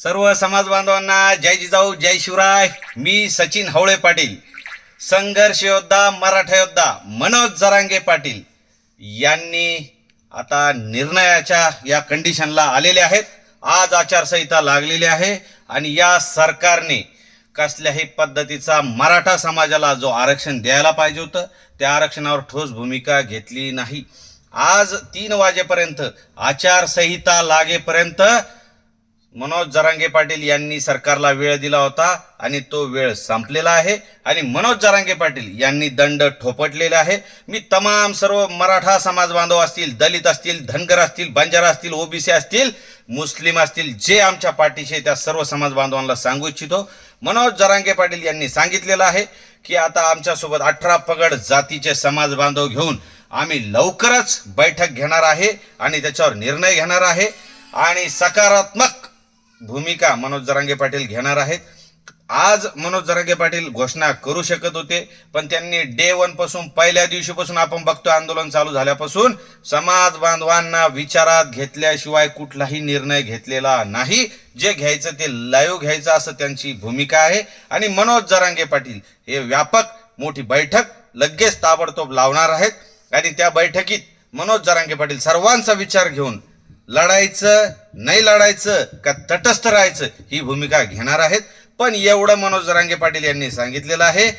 सर्व समाज बांधवांना जय जिजाऊ जय शिवराय. मी सचिन हवळे पाटील, संघर्ष योद्धा, मराठा योद्धा मनोज जरांगे पाटील यांनी आता निर्णयाच्या या कंडिशनला आलेले आहेत. आज आचारसंहिता लागलेली आहे आणि या सरकारने कसल्याही पद्धतीचा मराठा समाजाला जो आरक्षण द्यायला पाहिजे होतं त्या आरक्षणावर ठोस भूमिका घेतली नाही. आज 3 वाजेपर्यंत आचारसंहिता लागेपर्यंत मनोज जरांगे पाटील यांनी सरकारला वेळ दिला होता आणि तो वेळ संपलेला आहे आणि मनोज जरांगे पाटील यांनी दंड ठोपटलेला आहे. मी तमाम सर्व मराठा समाज बांधव असतील, दलित असतील, धनगर असतील, बंजारा असतील, ओबीसी असतील, मुस्लिम असतील, जे आमच्या पाठीशी त्या सर्व समाज बांधवांना सांगू इच्छितो, मनोज जरांगे पाटील यांनी सांगितलेलं आहे की आता आमच्यासोबत 18 पगड जातीचे समाज बांधव घेऊन आम्ही लवकरच बैठक घेणार आहे आणि त्याच्यावर निर्णय घेणार आहे आणि सकारात्मक भूमिका मनोज जरांगे पाटील घेणार आहेत. आज मनोज जरांगे पाटील घोषणा करू शकत होते, पण त्यांनी डे 1 पासून, पहिल्या दिवशीपासून आपण बघतो आंदोलन चालू झाल्यापासून समाज बांधवांना विचारात घेतल्याशिवाय कुठलाही निर्णय घेतलेला नाही. जे घ्यायचं ते लाईव्ह घ्यायचं असं त्यांची भूमिका आहे आणि मनोज जरांगे पाटील हे व्यापक मोठी बैठक लगेच ताबडतोब लावणार आहेत आणि त्या बैठकीत मनोज जरांगे पाटील सर्वांचा विचार घेऊन लढायचं नाही लढायचं का तटस्थ राहायचं ही भूमिका घेणार आहेत. पण एवढं मनोज जरांगे पाटील यांनी सांगितलेलं आहे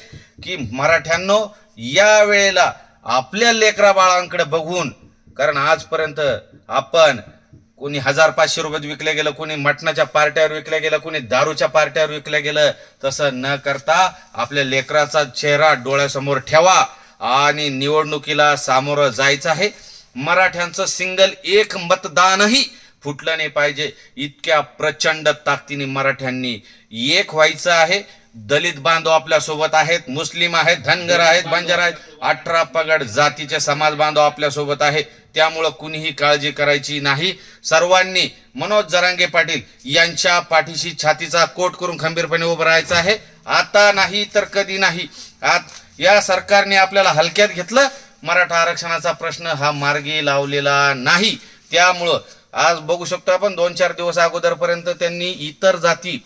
की मराठ्यांनो, या वेळेला आपल्या लेकरा बाळांकडे बघून, कारण आजपर्यंत आपण कोणी 1500 रुपयात विकलं गेलं, कोणी मटणाच्या पार्ट्यावर विकलं गेलं, कोणी दारूच्या पार्ट्यावर विकलं गेलं, तसं न करता आपल्या लेकराचा चेहरा डोळ्यासमोर ठेवा आणि निवडणुकीला सामोरं जायचं आहे. मराठ्यांचं सिंगल एक मतदानही फुटलं नाही पाहिजे, इतक्या प्रचंड ताकदीने मराठ्यांनी एक व्हायचं आहे. दलित बांधव आपल्या सोबत आहेत, मुस्लिम आहेत, धनगर आहेत, बंजारा आहेत, 18 पगड जातीचे समाज बांधव आपल्या सोबत आहेत. त्यामुळं कुणीही काळजी करायची नाही. सर्वांनी मनोज जरांगे पाटील यांच्या पाठीशी छातीचा कोट करून खंबीरपणे उभं राहायचं आहे. आता नाही तर कधी नाही. या सरकारने आपल्याला हलक्यात घेतलं. मराठा आरक्षणाचा प्रश्न हा मार्गी लावलेला नाही. त्यामुळं आज बघू शकतो आपण 2-4 दिवस अगोदरपर्यंत त्यांनी इतर जाती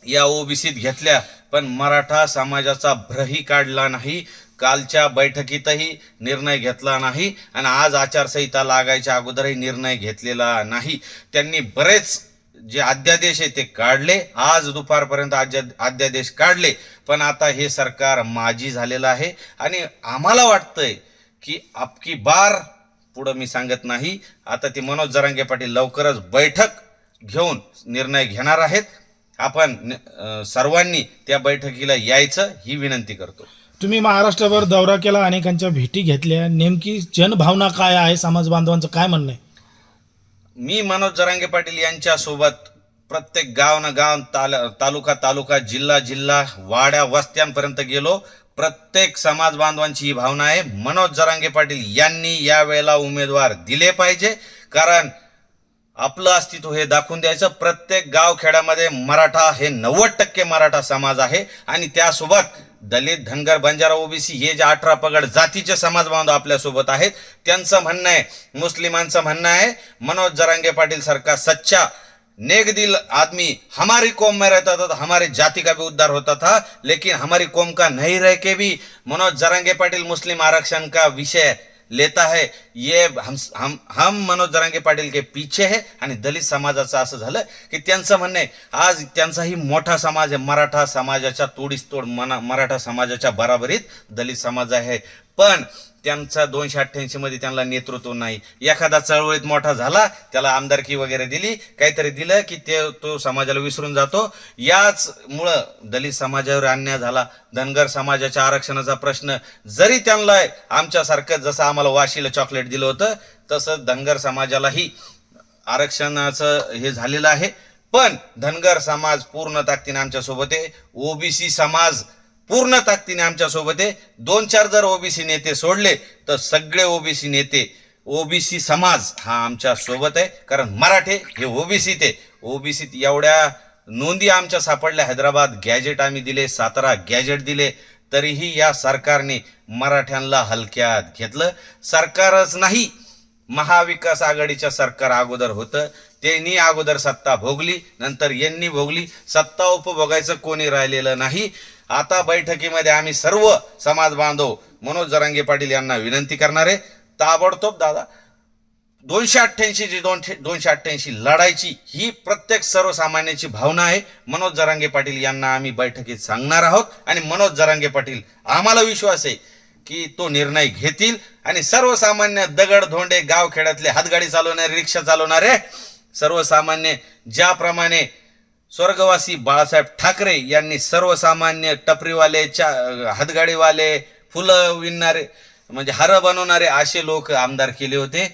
या ओबीसीत घेतल्या, पण मराठा समाजाचा भ्रही काढला नाही. कालच्या बैठकीतही निर्णय घेतला नाही आणि आज आचारसंहिता लागायच्या अगोदरही निर्णय घेतलेला नाही. त्यांनी बरेच जे अध्यादेश आहे ते काढले, आज दुपारपर्यंत अध्यादेश काढले, पण आता हे सरकार माजी झालेलं आहे आणि आम्हाला वाटतंय की अबकी बार पुढं मी सांगत नाही. आता ती मनोज जरांगे पाटील लवकरच बैठक घेऊन निर्णय घेणार आहेत. आपण सर्वांनी त्या बैठकीला यायचं ही विनंती करतो. तुम्ही महाराष्ट्रभर दौरा केला, अनेकांच्या भेटी घेतल्या, नेमकी जनभावना काय आहे, समाज बांधवांचं काय म्हणणं आहे? मी मनोज जरांगे पाटील यांच्या सोबत प्रत्येक गाव न गाव, तालुका तालुका, जिल्हा जिल्हा, वाड्या वस्त्यांपर्यंत गेलो. प्रत्येक समाज बांधवांची ही भावना आहे, मनोज जरांगे पाटील यांनी या वेळेला उमेदवार दिले पाहिजे, कारण आपलं अस्तित्व हे दाखवून द्यायचं. प्रत्येक गावखेड्यामध्ये मराठा हे 90% मराठा समाज आहे आणि त्यासोबत दलित, धनगर, बंजारा, ओबीसी हे जे 18 पगड जातीचे समाज बांधव आपल्यासोबत आहेत. त्यांचं म्हणणं आहे, मुस्लिमांचं म्हणणं आहे, मनोज जरांगे पाटील सरकार सच्चा नेक दिल आदमी हमारी कौम में रहता था तो हमारी जाति का भी उद्धार होता था, लेकिन हमारी कौम का नहीं रह के भी मनोज जरांगे पाटिल मुस्लिम आरक्षण का विषय लेता है. ये हम मनोज जरांगे पाटील के पीछे है. आणि दलित समाजाचं असं झालं की त्यांचं म्हणणं आहे, आज त्यांचाही मोठा समाज आहे, मराठा समाजाच्या तोडीस तोड मराठा समाजाच्या बराबरीत दलित समाज आहे, पण त्यांचा 288 मध्ये त्यांना नेतृत्व नाही. एखादा चळवळीत मोठा झाला, त्याला आमदारकी वगैरे दिली, काहीतरी दिलं की तो समाजाला विसरून जातो. याच मुळे दलित समाजावर अन्याय झाला. धनगर समाजाच्या आरक्षणाचा प्रश्न जरी त्यांना आमच्यासारखं, जसं आम्हाला वाशीला चॉकलेट दिलं होतं तसं धनगर समाजालाही आरक्षणाचं हे झालेलं आहे. पण धनगर समाज पूर्ण ताकदीने आमच्या सोबत आहे, ओबीसी समाज पूर्ण ताकदीने आमच्या सोबत आहे. 2-4 जर ओबीसी नेते सोडले तर सगळे ओबीसी नेते, ओबीसी समाज हा आमच्या सोबत आहे, कारण मराठे हे ओबीसीत आहे. ओबीसीत एवढ्या नोंदी आमच्या सापडल्या. हैदराबाद गॅजेट आम्ही दिले, 17 गॅजेट दिले, तरीही या सरकारने मराठ्यांना हलक्यात घेतलं. सरकारच नाही महाविकास आघाडीच्या सरकार अगोदर होतं, त्यांनी अगोदर सत्ता भोगली, नंतर यांनी भोगली, सत्ता उपभोगायचं कोणी राहिलेलं नाही. आता बैठकीमध्ये आम्ही सर्व समाज बांधव मनोज जरांगे पाटील यांना विनंती करणार आहे, ताबडतोब दादा 288 लढायची ही प्रत्येक सर्वसामान्याची भावना आहे. मनोज जरांगे पाटील यांना आम्ही बैठकीत सांगणार आहोत आणि मनोज जरांगे पाटील आम्हाला विश्वास आहे की तो निर्णय घेतील आणि सर्वसामान्य दगड धोंडे गावखेड्यातले हातगाडी चालवणारे, रिक्षा चालवणारे सर्वसामान्य, ज्याप्रमाणे स्वर्गवासी बाळासाहेब ठाकरे यांनी सर्वसामान्य टपरीवाले, हातगाडीवाले, फुलं विणणारे म्हणजे हार बनवणारे असे लोक आमदार केले होते,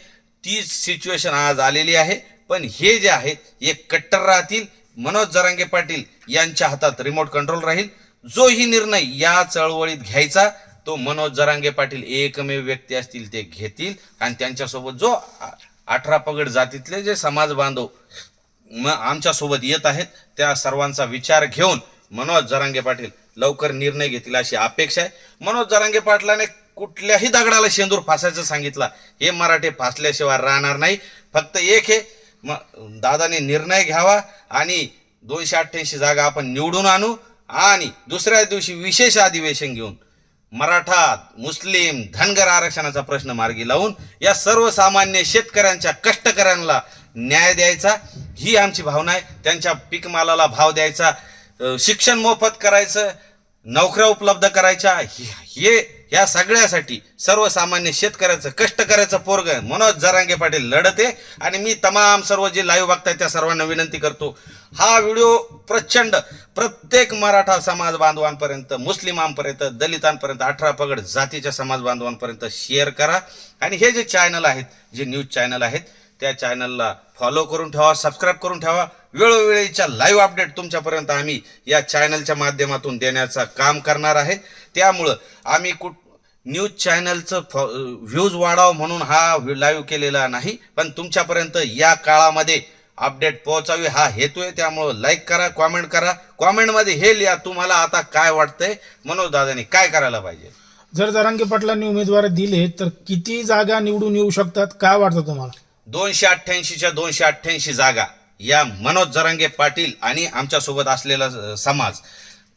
तीच सिच्युएशन आज आलेली आहे. पण हे जे आहेत हे कट्टर राहतील. मनोज जरांगे पाटील यांच्या हातात रिमोट कंट्रोल राहील. जो ही निर्णय या चळवळीत घ्यायचा तो मनोज जरांगे पाटील एकमेव व्यक्ती असतील ते घेतील आणि त्यांच्यासोबत जो 18 पगड जातीतले जे समाज बांधव आमच्या सोबत येत आहेत त्या सर्वांचा विचार घेऊन मनोज जरांगे पाटील लवकर निर्णय घेतील अशी अपेक्षा आहे. मनोज जरांगे पाटलाने कुठल्याही दगडाला शेंदूर फासायचं सांगितलं, हे मराठे फासल्याशिवाय राहणार नाही. फक्त एक हे दादाने निर्णय घ्यावा आणि 288 जागा आपण निवडून आणू आणि दुसऱ्या दिवशी विशेष अधिवेशन घेऊन मराठा, मुस्लिम, धनगर आरक्षणाचा प्रश्न मार्गी लावून या सर्वसामान्य शेतकऱ्यांच्या, कष्टकऱ्यांना न्याय द्यायचा ही आमची भावना आहे. त्यांच्या पीकमालाला भाव द्यायचा, शिक्षण मोफत करायचं, नोकऱ्या उपलब्ध करायच्या, या सगळ्यासाठी सर्वसामान्य शेतकऱ्याचं, कष्टकऱ्याचं पोरग मनोज जरांगे पाटील लढते. आणि मी तमाम सर्व जे लाईव्ह बघताय त्या सर्वांना विनंती करतो, हा व्हिडिओ प्रचंड प्रत्येक मराठा समाज बांधवांपर्यंत, मुस्लिमांपर्यंत, दलितांपर्यंत, 18 पगड जातीच्या समाज बांधवांपर्यंत शेअर करा. आणि हे जे चॅनल आहेत, जे न्यूज चॅनल आहेत, त्या चॅनलला फॉलो करून ठेवा, सबस्क्राईब करून ठेवा. वेळोवेळीच्या लाईव्ह अपडेट तुमच्यापर्यंत आम्ही या चॅनलच्या माध्यमातून देण्याचं काम करणार आहे. त्यामुळं आम्ही न्यूज चॅनलचं व्ह्यूज वाढावं म्हणून हा लाईव्ह केलेला नाही, पण तुमच्यापर्यंत या काळामध्ये अपडेट पोहोचावी हा हेतू आहे. त्यामुळं लाईक करा, कॉमेंट करा, कॉमेंटमध्ये हे लिहा तुम्हाला आता काय वाटतंय, मनोज दादांनी काय करायला पाहिजे. जर जरांगे पाटलांनी उमेदवार दिले तर किती जागा निवडून येऊ शकतात, काय वाटतं तुम्हाला? 288च्या 288 जागा या मनोज जरांगे पाटील आणि आमच्यासोबत असलेला समाज,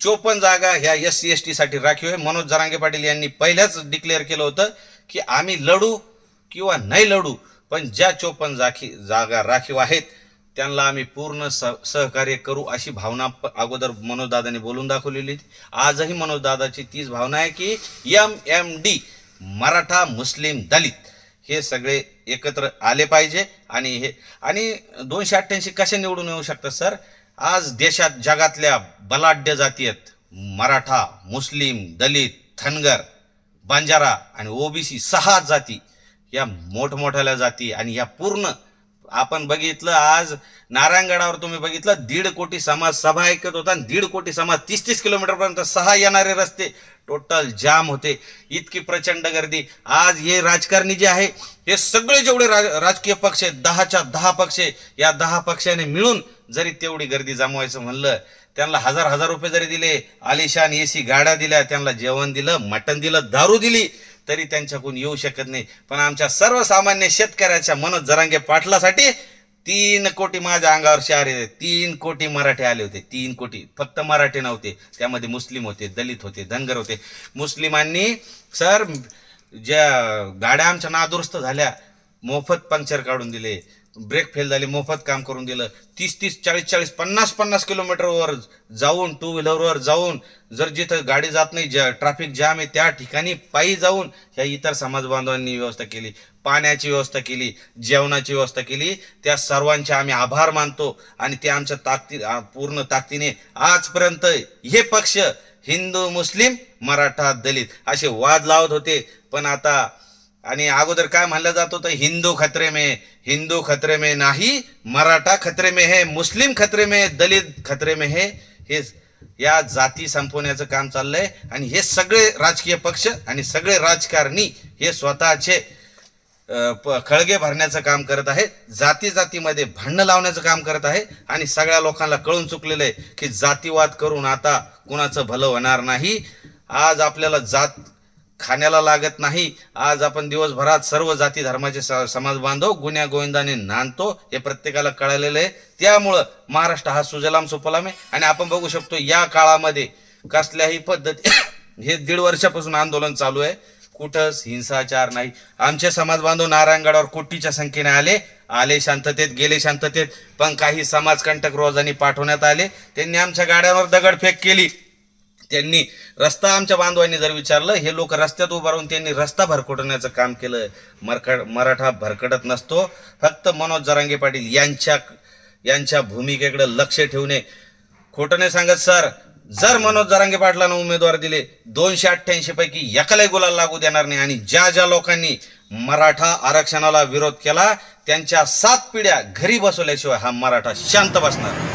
54 जागा ह्या SC ST साठी राखीव आहे. मनोज जरांगे पाटील यांनी पहिल्याच डिक्लेअर केलं होतं की आम्ही लढू किंवा नाही लढू, पण ज्या 54 जागा राखीव आहेत त्यांना आम्ही पूर्ण सहकार्य करू अशी भावना अगोदर मनोज दादांनी बोलून दाखवलेली. आजही मनोज दादाची तीच भावना आहे की MMD मराठा, मुस्लिम, दलित हे सगळे एकत्र आले पाहिजे. आणि 288 कसे निवडून येऊ शकतात सर? आज देशात जगातल्या बलाढ्य जाती आहेत, मराठा, मुस्लिम, दलित, धनगर, बंजारा आणि OBC 6 जाती, या मोठमोठ्या जाती. आणि या पूर्ण आपण बघितलं आज नारायणगडावर, तुम्ही बघितलं 1.5 कोटी समाज सभा ऐकत होता आणि 1.5 कोटी समाज 30-30 किलोमीटरपर्यंत 6 येणारे रस्ते टोटल जाम होते. इतकी प्रचंड गर्दी. आज हे राजकारणी जे आहे हे सगळे जेवढे राजकीय पक्ष आहेत, 10च्या 10 पक्ष, या 10 पक्षाने मिळून जरी तेवढी गर्दी जमवायचं म्हणलं, त्यांना हजार रुपये जरी दिले, आलिशान AC गाड्या दिल्या, त्यांना जेवण दिलं, मटण दिलं, दारू दिली, तरी त्यांच्याकडून येऊ शकत नाही. पण आमच्या सर्वसामान्य शेतकऱ्याच्या मनोज जरांगे पाटलासाठी 3 कोटी माझ्या अंगावर शहर आहे. 3 कोटी मराठे आले होते. 3 कोटी फक्त मराठे नव्हते, त्यामध्ये मुस्लिम होते, दलित होते, धनगर होते. मुस्लिमांनी सर ज्या गाड्या आमच्या नादुरुस्त झाल्या मोफत पंक्चर काढून दिले, ब्रेक फेल झाली मोफत काम करून दिलं. 30-30, 40-40, 50-50 किलोमीटरवर जाऊन, 2 व्हीलरवर जाऊन, जर जिथं गाडी जात नाही, ट्रॅफिक जाम आहे त्या ठिकाणी पायी जाऊन ह्या इतर समाज बांधवांनी व्यवस्था केली, पाण्याची व्यवस्था केली, जेवणाची व्यवस्था केली. त्या सर्वांचे आम्ही आभार मानतो. आणि ते आमच्या पूर्ण ताकदीने आजपर्यंत हे पक्ष हिंदू, मुस्लिम, मराठा, दलित असे वाद लावत होते. पण आता आणि अगोदर काय म्हणलं जात होतं, हिंदू खतरे में नाही, मराठा खतरे में है, मुस्लिम खतरे में, दलित खतरे में है. हे या जाती संपवण्याचं काम चाललंय. आणि हे सगळे राजकीय पक्ष आणि सगळे राजकारणी हे स्वतःचे खळगे भरण्याचं काम करत आहे, जातीमध्ये भांडणं लावण्याचं काम करत आहे. आणि सगळ्या लोकांना कळून चुकलेलं आहे की जातीवाद करून आता कुणाचं भलं होणार नाही. आज आपल्याला खाण्याला लागत नाही. आज आपण दिवसभरात सर्व जाती धर्माचे समाज बांधव गुन्ह्या गोविंदाने नांदतो हे प्रत्येकाला कळलेलं आहे. त्यामुळं महाराष्ट्र हा सुजलाम सुफलाम आहे. आणि आपण बघू शकतो या काळामध्ये कसल्याही पद्धती हे 1.5 वर्षापासून आंदोलन चालू आहे, कुठंच हिंसाचार नाही. आमचे समाज बांधव नारायणगडावर कोटीच्या संख्येने आले शांततेत, गेले शांततेत. पण काही समाजकंटक रोजांनी पाठवण्यात आले. त्यांनी आमच्या गाड्यांवर दगडफेक केली. त्यांनी रस्ता आमच्या बांधवांनी जर विचारलं, हे लोक रस्त्यात उभं राहून त्यांनी रस्ता भरकटवण्याचं काम केलं. मराठा भरकटत नसतो. फक्त मनोज जरांगे पाटील यांच्या भूमिकेकडे लक्ष ठेवणे. खोटं नाही सांगत सर, जर मनोज जरांगे पाटलांना उमेदवार दिले 288 पैकी एकालाही गुलाल लागू देणार नाही. आणि ज्या लोकांनी मराठा आरक्षणाला विरोध केला त्यांच्या 7 पिढ्या घरी बसवल्याशिवाय हा मराठा शांत बसणार.